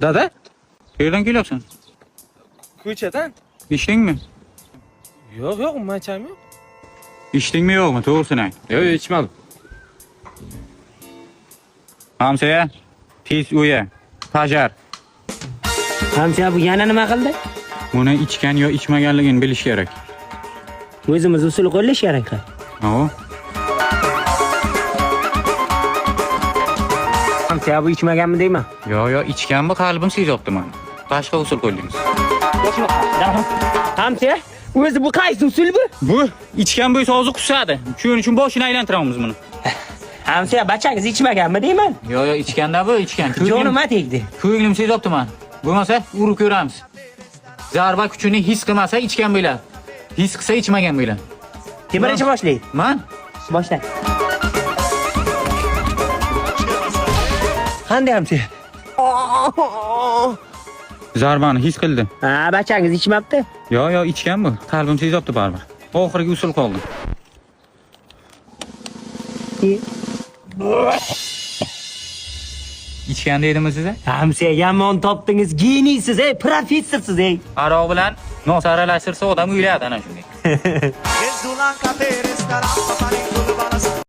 Dada? Yerdan kelyapsan? Ko'chadan? İçdingmi? Yo'q, macham yo'q. İçdingmi yo'qmi? To'g'risini ayt. Yo'q, ichmadim. Hamsaya, tez uya, pajar. Hamsa bu yana nima qildi? Buni ichgan yo ichmaganligini bilish kerak. O'zimiz usul qo'llash kerak. Ho. Hamsa bu ichmaganmi deyman? Yo, ichgan bu qalbim sezayapti meni. Boshqa usul qo'yamiz. Hamsa, o'zi bu qaysi usul bu? Bu ichgan bo'lsa hozir qusadi. Shuning uchun boshini aylantiramiz buni. Hamsa bachangiz ichmaganmi deyman? Yo, ichganda bu ichgan. Jonima tegdi. Ko'nglim sezayapti meni. Bo'lmasa urib ko'ramiz. Zarba kuchini his qilmasa ichgan bo'ladi. His qilsa ichmagan bo'ladi. Kim birinchi boshlaydi? Men Boshla. Qanday Hamsa? zarbani his qildi. Ha, bachangiz ichmabdi. Yo, ichgan bu. Qalbim sezayapti baribir. Oxirgi usul qoldi. İçgan deydimi size? Hamsa yomon topdingiz, geniysiz, professorsiz. Aroq bilan nos aralashtirsa odam o'yladi ana shunday.